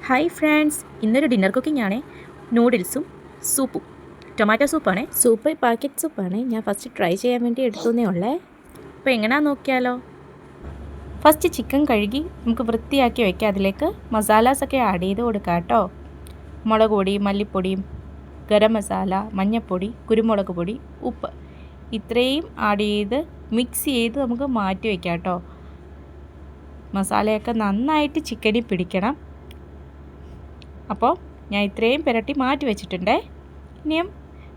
Hi friends, ഇന്നൊരു dinner cooking ആണ്. നൂഡിൽസും സൂപ്പും. ടൊമാറ്റോ സൂപ്പാണ്. സൂപ്പ് പാക്കറ്റ് സൂപ്പാണ്. ഞാൻ ഫസ്റ്റ് ട്രൈ ചെയ്യാൻ വേണ്ടി എടുത്തേ ഉള്ളേ. അപ്പോൾ എങ്ങനെയാണെന്ന് നോക്കിയാലോ. ഫസ്റ്റ് ചിക്കൻ കഴുകി നമുക്ക് വൃത്തിയാക്കി വയ്ക്കാം. അതിലേക്ക് മസാലാസൊക്കെ ആഡ് ചെയ്ത് കൊടുക്കാം കേട്ടോ. മുളക് പൊടി, മല്ലിപ്പൊടിയും, ഗരം മസാല, മഞ്ഞൾപ്പൊടി, കുരുമുളക് പൊടി, ഉപ്പ് ഇത്രയും ആഡ് ചെയ്ത് മിക്സ് ചെയ്ത് നമുക്ക് മാറ്റി വയ്ക്കാം കേട്ടോ. മസാലയൊക്കെ നന്നായിട്ട് ചിക്കനിൽ പിടിക്കണം. അപ്പോൾ ഞാൻ ഇത്രയും പുരട്ടി മാറ്റി വെച്ചിട്ടുണ്ട്. ഇനിയും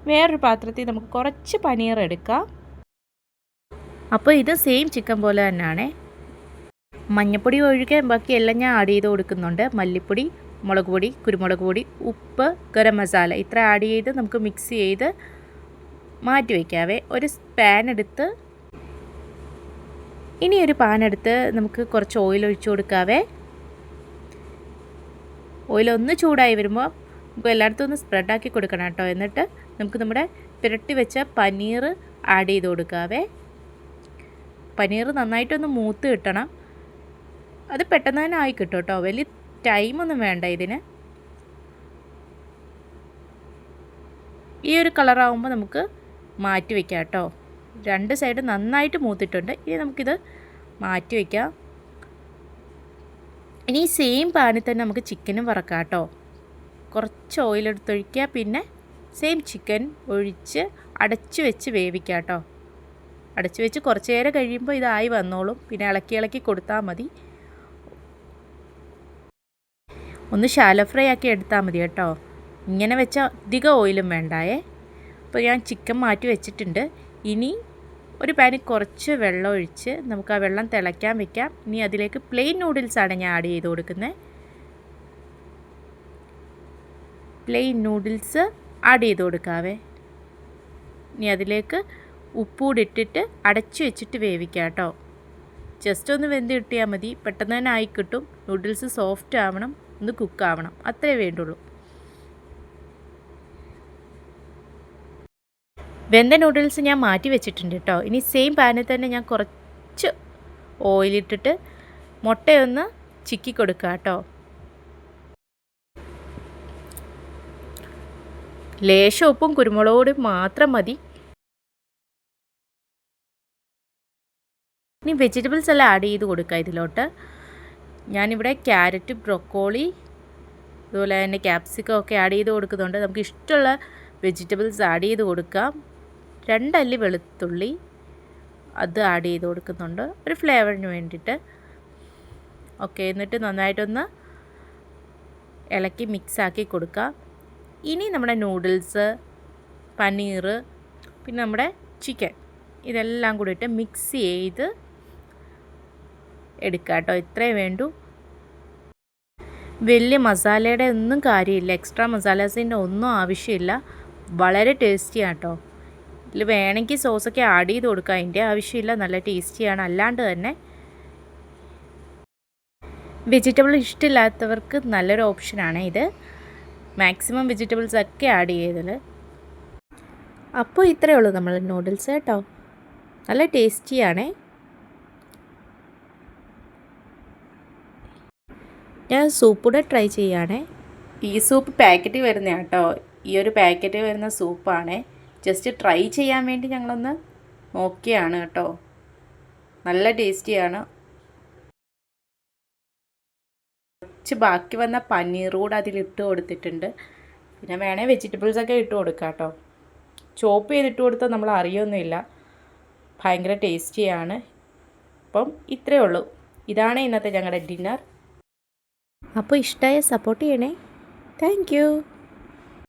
വേറൊരു പാത്രത്തിൽ നമുക്ക് കുറച്ച് പനീർ എടുക്കാം. അപ്പോൾ ഇത് സെയിം ചിക്കൻ പോലെ തന്നെയാണ്. മഞ്ഞൾപ്പൊടി ഒഴികെ ബാക്കിയെല്ലാം ഞാൻ ആഡ് ചെയ്ത് കൊടുക്കുന്നുണ്ട്. മല്ലിപ്പൊടി, മുളക് പൊടി, കുരുമുളക് പൊടി, ഉപ്പ്, ഗരം മസാല ഇത്ര ആഡ് ചെയ്ത് നമുക്ക് മിക്സ് ചെയ്ത് മാറ്റി വയ്ക്കാവേ. ഒരു പാൻ എടുത്ത് നമുക്ക് കുറച്ച് ഓയിൽ ഒഴിച്ച് കൊടുക്കാവേ. ഓയിലൊന്ന് ചൂടായി വരുമ്പോൾ നമുക്ക് എല്ലായിടത്തും ഒന്ന് സ്പ്രെഡാക്കി കൊടുക്കണം കേട്ടോ. എന്നിട്ട് നമുക്ക് നമ്മുടെ പുരട്ടി വെച്ച പനീർ ആഡ് ചെയ്ത് കൊടുക്കാവേ. പനീർ നന്നായിട്ടൊന്ന് മൂത്ത് കിട്ടണം. അത് പെട്ടെന്ന് തന്നെ ആയി കിട്ടും കേട്ടോ. വലിയ ടൈമൊന്നും വേണ്ട ഇതിന്. ഈ ഒരു കളറാകുമ്പോൾ നമുക്ക് മാറ്റി വയ്ക്കാം കേട്ടോ. രണ്ട് സൈഡ് നന്നായിട്ട് മൂത്തിട്ടുണ്ട്. ഇനി നമുക്കിത് മാറ്റി വയ്ക്കാം. ഇനി സെയിം പാനിൽ തന്നെ നമുക്ക് ചിക്കനും വറക്കാം കേട്ടോ. കുറച്ച് ഓയിലെടുത്തൊഴിക്കുക. പിന്നെ സെയിം ചിക്കൻ ഒഴിച്ച് അടച്ചു വെച്ച് വേവിക്കാം കേട്ടോ. അടച്ചു വെച്ച് കുറച്ച് നേരം കഴിയുമ്പോൾ ഇതായി വന്നോളും. പിന്നെ ഇളക്കി കൊടുത്താൽ മതി. ഒന്ന് ഷാലോ ഫ്രൈ ആക്കി എടുത്താൽ മതി കേട്ടോ. ഇങ്ങനെ വെച്ചാൽ അധികം ഓയിലും വേണ്ടായേ. അപ്പോൾ ഞാൻ ചിക്കൻ മാറ്റി വെച്ചിട്ടുണ്ട്. ഇനി ഒരു പാനിൽ കുറച്ച് വെള്ളം ഒഴിച്ച് നമുക്ക് ആ വെള്ളം തിളയ്ക്കാൻ വെക്കാം. ഇനി അതിലേക്ക് പ്ലെയിൻ നൂഡിൽസാണ് ഞാൻ ആഡ് ചെയ്ത് കൊടുക്കുന്നത്. പ്ലെയിൻ നൂഡിൽസ് ആഡ് ചെയ്ത് കൊടുക്കാവേ. ഇനി അതിലേക്ക് ഉപ്പൂടി ഇട്ടിട്ട് അടച്ചു വെച്ചിട്ട് വേവിക്കാം കേട്ടോ. ജസ്റ്റ് ഒന്ന് വെന്ത് കിട്ടിയാൽ മതി. പെട്ടെന്ന് തന്നെ ആയി കിട്ടും. നൂഡിൽസ് സോഫ്റ്റ് ആവണം, ഒന്ന് കുക്കാവണം, അത്രേ വേണ്ടുള്ളൂ. വെന്ത നൂഡിൽസ് ഞാൻ മാറ്റി വെച്ചിട്ടുണ്ട് കേട്ടോ. ഇനി സെയിം പാനിൽ തന്നെ ഞാൻ കുറച്ച് ഓയിലിട്ടിട്ട് മുട്ടയൊന്ന് ചിക്കി കൊടുക്കുക കേട്ടോ. ലേശം ഉപ്പും കുരുമുളക് പൊടിയും മാത്രം മതി. ഇനി വെജിറ്റബിൾസ് എല്ലാം ആഡ് ചെയ്ത് കൊടുക്കുക ഇതിലോട്ട്. ഞാനിവിടെ ക്യാരറ്റ്, ബ്രൊക്കോളി, അതുപോലെ തന്നെ ക്യാപ്സിക്കം ഒക്കെ ആഡ് ചെയ്ത് കൊടുക്കുന്നുണ്ട്. നമുക്ക് ഇഷ്ടമുള്ള വെജിറ്റബിൾസ് ആഡ് ചെയ്ത് കൊടുക്കാം. 2 അല്ലി വെളുത്തുള്ളി അത് ആഡ് ചെയ്ത് കൊടുക്കുന്നുണ്ട് ഒരു ഫ്ലേവറിന് വേണ്ടിയിട്ട്. ഓക്കെ, എന്നിട്ട് നന്നായിട്ടൊന്ന് ഇളക്കി മിക്സാക്കി കൊടുക്കാം. ഇനി നമ്മുടെ നൂഡിൽസ്, പനീർ, പിന്നെ നമ്മുടെ ചിക്കൻ ഇതെല്ലാം കൂടി ഇട്ട് മിക്സ് ചെയ്ത് എടുക്കുക കേട്ടോ. ഇത്രയേ വേണ്ടൂ. വലിയ മസാലയുടെ ഒന്നും കാര്യമില്ല. എക്സ്ട്രാ മസാലാസിൻ്റെ ഒന്നും ആവശ്യമില്ല. വളരെ ടേസ്റ്റിയാണ് കേട്ടോ. ഇതിൽ വേണമെങ്കിൽ സോസൊക്കെ ആഡ് ചെയ്ത് കൊടുക്കുക. അതിൻ്റെ ആവശ്യമില്ല. നല്ല ടേസ്റ്റിയാണ്. അല്ലാണ്ട് തന്നെ വെജിറ്റബിൾ ഇഷ്ടമില്ലാത്തവർക്ക് നല്ലൊരു ഓപ്ഷനാണ് ഇത്. മാക്സിമം വെജിറ്റബിൾസ് ഒക്കെ ആഡ് ചെയ്തതിൽ. അപ്പോൾ ഇത്രയേ ഉള്ളൂ നമ്മൾ നൂഡിൽസ് കേട്ടോ. നല്ല ടേസ്റ്റിയാണ്. ഞാൻ സൂപ്പൂടെ ട്രൈ ചെയ്യുകയാണേ. ഈ സൂപ്പ് പാക്കറ്റിൽ വരുന്നതാണ് കേട്ടോ. ഈ ഒരു പാക്കറ്റിൽ വരുന്ന സൂപ്പാണ്. ജസ്റ്റ് ട്രൈ ചെയ്യാൻ വേണ്ടി ഞങ്ങളൊന്ന് നോക്കിയാണ് കേട്ടോ. നല്ല ടേസ്റ്റിയാണ്. കുറച്ച് ബാക്കി വന്ന പനീർ കൂടെ അതിലിട്ട് കൊടുത്തിട്ടുണ്ട്. പിന്നെ വേണേൽ വെജിറ്റബിൾസൊക്കെ ഇട്ട് കൊടുക്കാം കേട്ടോ. ചോപ്പ് ചെയ്തിട്ട് കൊടുത്താൽ നമ്മൾ അറിയൊന്നുമില്ല. ഭയങ്കര ടേസ്റ്റിയാണ്. അപ്പം ഇത്രയേ ഉള്ളൂ. ഇതാണ് ഇന്നത്തെ ഞങ്ങളുടെ ഡിന്നർ. അപ്പോൾ ഇഷ്ടമായ സപ്പോർട്ട് ചെയ്യണേ. Thank you.